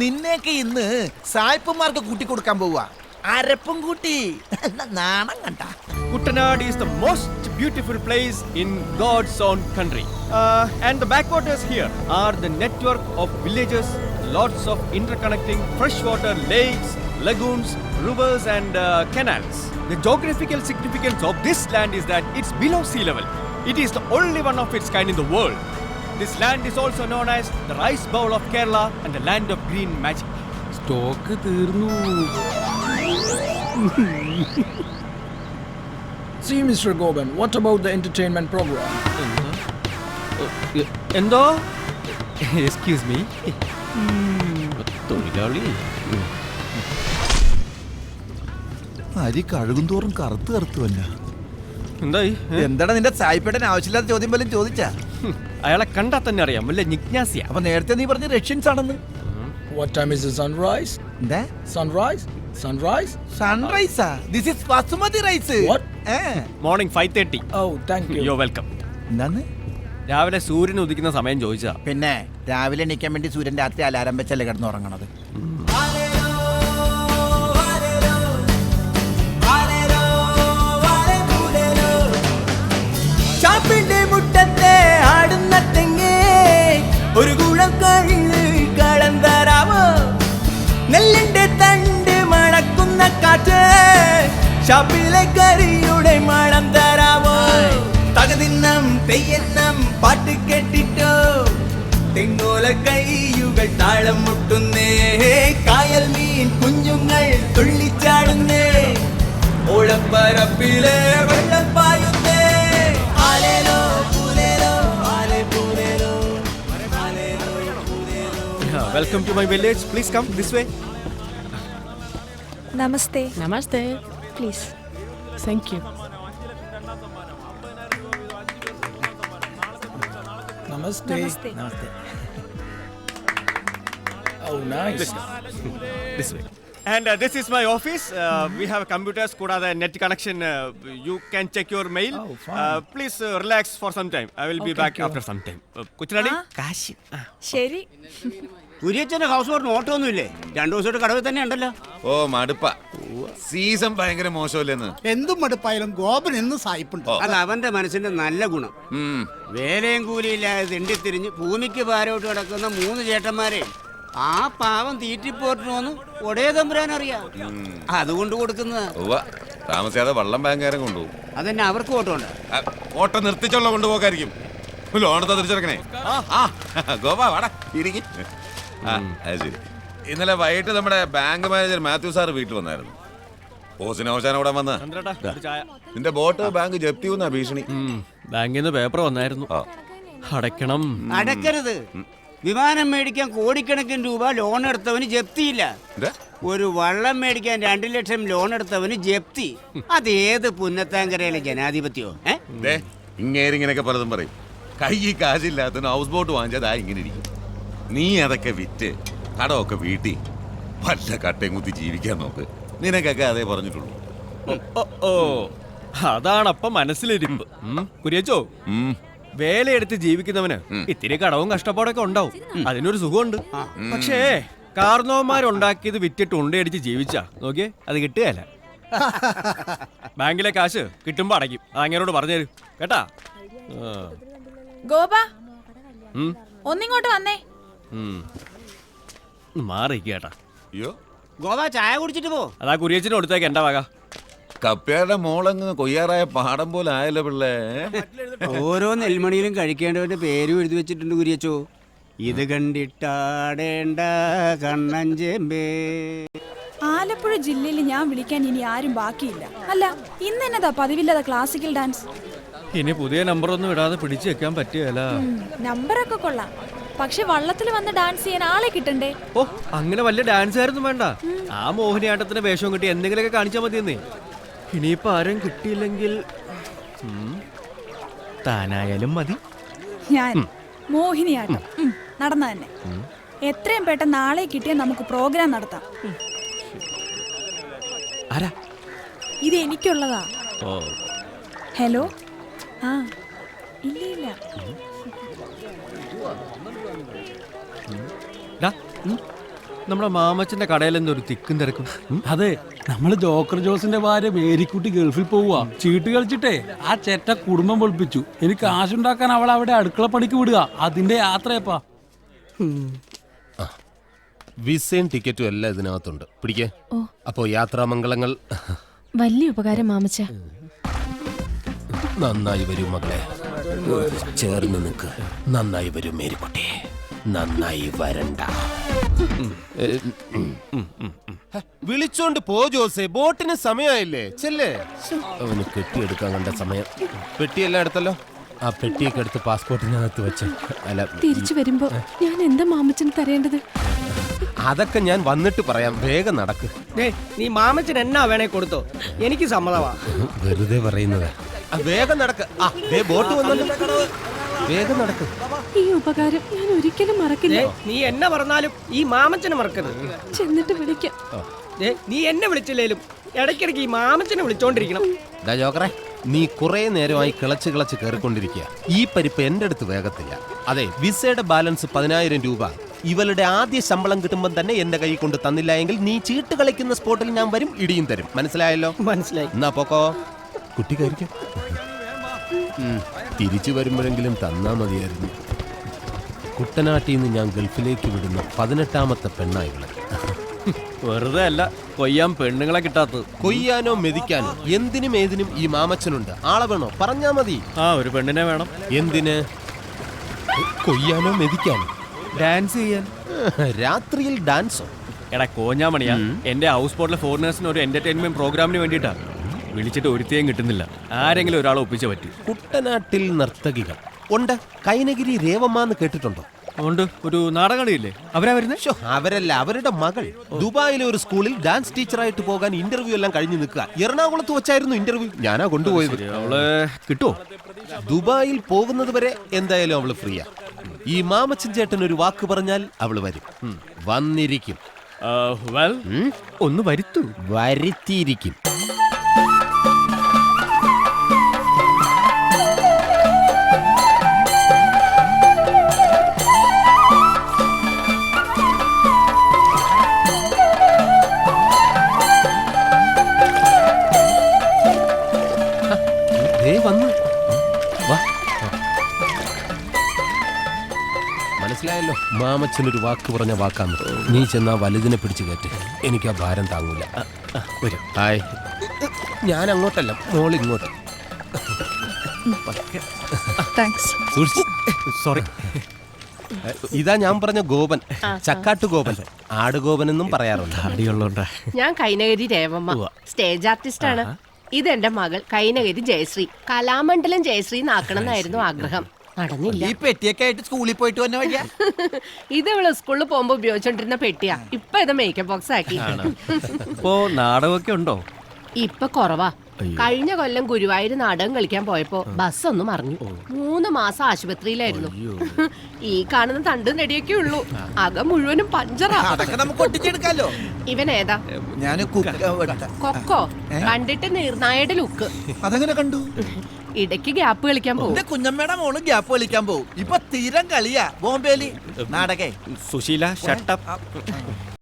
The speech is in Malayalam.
നിന്നെയൊക്കെ ഇന്ന് സായിപ്പന്മാർക്ക് കൂട്ടിക്കൊടുക്കാൻ പോവാ. അരപ്പും കൂട്ടി നാണം കണ്ട. Kuttanad is the most beautiful place in God's own country. And the backwaters here are the network of villages, lots of interconnecting freshwater lakes, lagoons, rivers and canals. The geographical significance of this land is that it's below sea level. It is the only one of its kind in the world. This land is also known as the rice bowl of Kerala and the land of green magic. Stock തീർന്നു. See, Mr. Goban, what about the entertainment program? Endo? Excuse me. തൊഴിലാളി. അരി കഴുകും തോറും കറുത്ത് കറുത്തുവല്ല. എന്തായി? എന്താണ് നിന്റെ സായിപ്പേട്ടൻ ആവശ്യമില്ലാത്ത ചോദ്യം പോലും ചോദിച്ചാ? അയാളെ കണ്ടാ തന്നെ അറിയാം, വല്ല ജിജ്ഞാസയാ. അപ്പൊ നേരത്തെ നീ പറഞ്ഞ റഷ്യൻസ് ആണെന്ന്. What time is the sunrise? എന്താ Sunrise? Sunrise? സൺറൈസാ? This is basmati rice. What? Morning 5:30. Oh, thank you. You're welcome. എന്താന്ന്? രാവിലെ സൂര്യൻ ഉദിക്കുന്ന സമയം ചോദിച്ചാ. പിന്നെ രാവിലെ എണീക്കാൻ വേണ്ടി സൂര്യൻ രാത്രി അലാരം വെച്ചല്ലേ കിടന്നുറങ്ങണത്. ചാപ്പിന്റെ മുറ്റത്തെ ആടുന്ന തെങ്ങേ ഒരു കുളം കഴിഞ്ഞ് കളം തരാമോ? നെല്ലിന്റെ തണ്ട് മണക്കുന്ന കാറ്റ് ഷാപ്പിലെ കരിയുടെ മണം തരാമോ? തകതിന്നം തെയ്യന്നം പാട്ട് കേട്ടിട്ടോ തെങ്ങോല കൈയുകൾ താളം മുട്ടുന്നേ. കായൽ മീൻ കുഞ്ഞുങ്ങൾ തുള്ളിച്ചാടുന്നേ. ഓളപ്പരപ്പിലെ വെള്ളം പായുന്നേ. Welcome to my village. Please come this way. Namaste. Namaste. Please. Thank you. Namaste. Namaste. Namaste. Oh, nice. This way. And this is my office. We have computers, കൂടാതെ net connection. You can check your mail. Oh, fine. Please relax for some time. I will be Okay, back thank you. after some time. കുച്ചനാടി ആ. കാശ്. ശരി. കുര്യച്ചന്റെ ഹൗസ് ബോട്ട് നോട്ടൊന്നുമില്ലേ? 2 ദിവസമായിട്ട് കടവിൽ തന്നെ ഉണ്ടല്ലോ. ഓ മടുപ്പ, സീസൺ ഭയങ്കര മോശമല്ലേന്ന്. എന്തും മടുപ്പായാലും ഗോപൻ എന്ന് സായിപ്പുണ്ട്. അത് അവന്റെ മനസ്സിന്റെ നല്ല ഗുണം. വേലയും കൂലിയില്ലാതെ തിണ്ടിത്തിരിഞ്ഞ് ഭൂമിക്ക് ഭാരമായിട്ട് കിടക്കുന്ന 3 ചേട്ടന്മാരെ ആ പാവം തീറ്റിപ്പോറ്റിന് വന്നു ഒടേ തമ്പുരാൻ അറിയാം. അതുകൊണ്ട് കൊടുക്കുന്നത് താമസിയാതെ വള്ളം ബാങ്കുകാരൻ കൊണ്ടുപോകും. അതന്നെ അവർക്ക് ഓട്ടമുണ്ട്. ഓട്ടം നിർത്തിച്ചുള്ള കൊണ്ടുപോകായിരിക്കും. ലോണത്തെ തിരിച്ചെടുക്കണേ. ഗോപാ വാടാ ഇരിക്കും. ശരി. ഇന്നലെ വൈകിട്ട് നമ്മുടെ ബാങ്ക് മാനേജർ മാത്യു സാർ വീട്ടിൽ വന്നായിരുന്നു. ഓസിനോശാൻ അവിടെ വന്ന് ചന്ദ്രേട്ടാ, ഒരു ചായ. നിന്റെ ബോട്ട് ബാങ്ക് ജപ്തി ചെയ്യുന്ന ഭീഷണി. ബാങ്കിൽ നിന്ന് പേപ്പർ വന്നായിരുന്നു. അടയ്ക്കണം. അടക്കരുത്. വിമാനം മേടിക്കാൻ കോടിക്കണക്കിന് രൂപ ലോൺ എടുത്തവന് ജപ്തിയില്ല. ഒരു വള്ളം മേടിക്കാൻ 2 ലക്ഷം ലോൺ എടുത്തവന് ജപ്തി. അതേത് പുന്നത്താങ്കരയിലെ ജനാധിപത്യോ? ഇങ്ങേരിങ്ങനെയൊക്കെ പലതും പറയും. കൈ കാശില്ലാത്തതിന് ഹൗസ് ബോട്ട് വാങ്ങിച്ചതാ ഇങ്ങനെ ഇരിക്കും. നീ അതൊക്കെ വിറ്റ് കടമൊക്കെ വീട്ടി വല്ല കട്ടയും കുത്തി ജീവിക്കാൻ നോക്ക്. നിനക്കൊക്കെ അതേ പറഞ്ഞിട്ടുള്ളൂ. ഓ അതാണപ്പൊ മനസ്സിലിരിപ്പ്. കുര്യച്ചോ, വേലയെടുത്ത് ജീവിക്കുന്നവന് ഇത്തിരി കടവും കഷ്ടപ്പാടൊക്കെ ഉണ്ടാവും. അതിനൊരു സുഖമുണ്ട്. പക്ഷേ കാർന്നോമാരുണ്ടാക്കിയത് വിറ്റിട്ട് ഉണ്ടയടിച്ച് ജീവിച്ചാ നോക്കിയേ, അത് കിട്ടുകയല്ല. ബാങ്കിലെ കാശ് കിട്ടുമ്പോ അടയ്ക്കും. അങ്ങനോട് പറഞ്ഞുതരും കേട്ടാ. ഗോപ, ഒന്നിങ്ങോട്ട് വന്നേ. മാറിക്കേട്ടാ. അയ്യോ, ഗോവ ചായ കുടിച്ചിട്ട് പോ. അതാ കുര്യച്ചിന് കൊടുത്തേക്ക് എന്റെ വക. കപ്പയുടെ മോളങ്ങ് കൊയ്യാറായ പാടം പോലെ ആയല്ലോ പിള്ളേ. ഓരോ നെൽമണിയിലും കഴിക്കേണ്ടവന്റെ പേരും എഴുതി വെച്ചിട്ടുണ്ട് കുര്യച്ചോ. ഇത് കണ്ടിട്ടാടേണ്ട കണ്ണഞ്ചേമ്പേ. ആലപ്പുഴ ജില്ലയിൽ ഞാൻ വിളിക്കാൻ ഇനി ആരും ബാക്കിയില്ല. അല്ല, ഇന്ന് എന്നതാ പതിവില്ലാതെ ക്ലാസിക്കൽ ഡാൻസ്? ഇനി പുതിയ നമ്പറൊന്നും ഇടാതെ പിടിച്ചു വെക്കാൻ പറ്റിയല്ല. നമ്പറൊക്കെ കൊള്ളാം, പക്ഷെ വള്ളത്തിൽ വന്ന് ഡാൻസ് ചെയ്യാൻ ആളെ കിട്ടണ്ടേ? ഓ, അങ്ങനെ വലിയ ഡാൻസ് ആയിരുന്നു വേണ്ട. ആ മോഹിനിയാട്ടത്തിന്റെ വേഷവും കിട്ടി എന്തെങ്കിലുമൊക്കെ കാണിച്ചാൽ മതിയെന്നേ. ഇനിയിപ്പോ ആരും കിട്ടിയില്ലെങ്കിൽ താനായാലും മതി. ഞാൻ മോഹിനിയാട്ടം നടന്ന തന്നെ. എത്രയും പെട്ടെന്ന് നാളെ കിട്ടിയാൽ നമുക്ക് പ്രോഗ്രാം നടത്താം. ആരാ ഇത്? എനിക്കുള്ളതാ. ഹലോ. ആ, ഇല്ല. ഡാ, നമ്മുടെ മാമച്ചന്റെ കടയിൽ എന്തൊരു തിക്കും തിരക്കും. അതെ, നമ്മള് ജോക്കർ ജോസിന്റെ ഭാര്യ മേരിക്കുട്ടി ഗൾഫിൽ പോവുക. ചീട്ട് കളിച്ചിട്ടേ ആ ചേട്ട കുടുംബം പൊളിപ്പിച്ചു. എനിക്ക് കാശുണ്ടാക്കാൻ അവൾ അവിടെ അടുക്കള പണിക്ക് വിടുക. അതിന്റെ യാത്രയപ്പാ. വിസയും ടിക്കറ്റും എല്ലാം ഇതിനകത്തുണ്ട്. പിടിക്കേ. അപ്പോ യാത്രാമംഗളങ്ങൾ. വലിയ ഉപകാരം മാമച്ച. നന്നായി വരൂ മകളെ, ചേർന്ന് നിൽക്ക്. നന്നായി വരൂ മേരിക്കുട്ടി, നന്നായി വരണ്ട. വിളിച്ചോണ്ട് പോ ജോസേ, ബോട്ടിന് സമയമായില്ലേ? ചെല്ലേ. അവന് കെട്ടിയെടുക്കാൻ കണ്ട സമയം. പെട്ടിയെല്ലാം എടുത്തല്ലോ. ആ പെട്ടിയൊക്കെ എടുത്ത് പാസ്പോർട്ടിനകത്ത് വെച്ച്. അല്ല, തിരിച്ചു വരുമ്പോ ഞാൻ എന്താ മാമച്ചന് തരേണ്ടത്? അതൊക്കെ ഞാൻ വന്നിട്ട് പറയാം. വേഗം നടക്ക്. നീ മാമച്ചൻ എന്നാ വേണേ കൊടുത്തോ, എനിക്ക് സമ്മതമാ. വെറുതെ പറയുന്നത്. വേഗം നടക്ക്. ബോട്ട് വന്നല്ലോ. വേഗം നടക്ക്. ഈ ഉപകാരം ഞാൻ ഒരിക്കലും മറക്കില്ല. നീ എന്നെ പറഞ്ഞാലും ഈ മാമച്ചനെ മറക്കരുത്. ചെന്നിട്ട് വിളിക്കാം. നീ എന്നെ വിളിച്ചില്ലേലും ഇടയ്ക്കിടയ്ക്ക് ഈ മാമച്ചനെ വിളിച്ചോണ്ടിരിക്കണം. ജോക്കറെ, നീ കുറെ നേരമായി കിളച്ച് കയറിക്കൊണ്ടിരിക്കുക. ഈ പരിപ്പ് എന്റെ അടുത്ത് വേഗത്തില്ല. അതെ, വിസയുടെ ബാലൻസ് 10,000 രൂപ ഇവളുടെ ആദ്യ ശമ്പളം കിട്ടുമ്പോൾ തന്നെ എന്റെ കൈ കൊണ്ട് തന്നില്ല എങ്കിൽ നീ ചീട്ട് കളിക്കുന്ന സ്പോട്ടിൽ ഞാൻ വരും, ഇടിയും തരും. മനസ്സിലായല്ലോ? മനസ്സിലായി. എന്നാ പോക്കോ. കുട്ടി കഴിക്കും. തിരിച്ചു വരുമ്പോഴെങ്കിലും തന്നാ മതിയായിരുന്നു. കുട്ടനാട്ടിൽ നിന്ന് ഞാൻ ഗൾഫിലേക്ക് വിടുന്ന 18ാമത്തെ പെണ്ണായികളെ. വെറുതെ അല്ല കൊയ്യാൻ പെണ്ണുങ്ങളെ കിട്ടാത്തത്. കൊയ്യാനോ മെതിക്കാനോ എന്തിനും ഏതിനും ഈ മാമച്ചനുണ്ട്. ആളെ വേണോ പറഞ്ഞാ മതി. ഒരു പെണ്ണിനെ വേണം. എന്തിന്? കൊയ്യാനോ മെതിക്കാനോ? ഡാൻസ് ചെയ്യാൻ. രാത്രിയിൽ ഡാൻസോ? എടാ കോഞ്ഞാമണിയാ, എന്റെ ഹൗസ് ബോട്ടിലെ ഫോറിനേഴ്സിന് ഒരു എന്റർടൈൻമെന്റ് പ്രോഗ്രാമിന് വേണ്ടിയിട്ടാ. വിളിച്ചിട്ട് ഒരുത്തേയും കിട്ടുന്നില്ല. ആരെങ്കിലും ഒരാളെ ഒപ്പിച്ചേ പറ്റൂ. കുട്ടനാട്ടിൽ നർത്തകികൾ ഉണ്ട്. കൈനഗിരി രേവമ്മന്ന് കേട്ടിട്ടുണ്ടോ? ഉണ്ട്. ഒരു നാടകളിയില്ലേ, അവരാ വരുന്നത്? അവരല്ല, അവരുടെ മകൾ ദുബായിലെ ഒരു സ്കൂളിൽ ഡാൻസ് ടീച്ചറായിട്ട് പോകാൻ ഇന്റർവ്യൂ എല്ലാം കഴിഞ്ഞു നിൽക്കുക. എറണാകുളത്ത് വെച്ചായിരുന്നു ഇന്റർവ്യൂ. ഞാനാ കൊണ്ടുപോയത്. അവള് കിട്ടുമോ? ദുബായിൽ പോകുന്നത് വരെ എന്തായാലും അവള് ഫ്രീയാ. ഈ മാമച്ചൻ ചേട്ടൻ ഒരു വാക്ക് പറഞ്ഞാൽ അവള് വരും. വന്നിരിക്കും. ഒന്ന് വരുത്തൂ. വരുത്തിയിരിക്കും. വന്നു. മനസ്സിലായല്ലോ, മാമച്ചനൊരു വാക്ക് പറഞ്ഞ വാക്കാന്ന്. നീ ചെന്നാ വലുതിനെ പിടിച്ചു കയറ്റ്. എനിക്ക് ആ ഭാരം താങ്ങൂല. വരും. ഹായ്. ഞാൻ അങ്ങോട്ടല്ല, മോളിങ്ങോട്ട്. സോറി. ഇതാ ഞാൻ പറഞ്ഞ ഗോപൻ, ചക്കാട്ടു ഗോപൻ. ആടുഗോപൻ എന്നും പറയാറുണ്ട്. ഞാൻ കൈനഗരി രേവമ്മ, സ്റ്റേജ് ആർട്ടിസ്റ്റ് ആണ്. ഇതെന്റെ മകൾ കൈനഗരി ജയശ്രീ. കലാമണ്ഡലം ജയശ്രീ എന്നാക്കണം എന്നായിരുന്നു ആഗ്രഹം. നടന്നില്ല. ഈ പെട്ടിയൊക്കെ ആയിട്ട് സ്കൂളിൽ പോയിട്ട് വന്ന വഴിയാ. ഇത് ഇവള് സ്കൂളിൽ പോകുമ്പോ ഉപയോഗിച്ചോണ്ടിരുന്ന പെട്ടിയാ. ഇപ്പൊ ഇത് മേക്കപ്പ് ബോക്സ് ആക്കി. ഇപ്പോ നാടകമൊക്കെ ഉണ്ടോ? ഇപ്പൊ കുറവാ. കഴിഞ്ഞ കൊല്ലം ഗുരുവായൂർ നാടകം കളിക്കാൻ പോയപ്പോ ബസ് ഒന്ന് മറിഞ്ഞു. 3 മാസം ആശുപത്രിയിലായിരുന്നു. ഈ കാണുന്ന തണ്ടും നെടിയൊക്കെ ഉള്ളൂ. അകം മുഴുവനും പഞ്ചറാ. അതൊക്കെ നമുക്ക് ഒട്ടിച്ചെടുക്കാലോ. ഇവൻ ഏതാ? ഞാൻ കൊക്കോ. കണ്ടിട്ട് നിർണായയുടെ ലുക്ക്. അതെങ്ങനെ കണ്ടു? ഇടയ്ക്ക് ഗ്യാപ്പ് കളിക്കാൻ പോകും. കുഞ്ഞമ്മയുടെ മോള് ഗ്യാപ്പ് കളിക്കാൻ പോകും. ഇപ്പൊ തീരം കളിയാ ബോംബേലി നാടകേ. സുശീല ഷട്ടപ്പ്.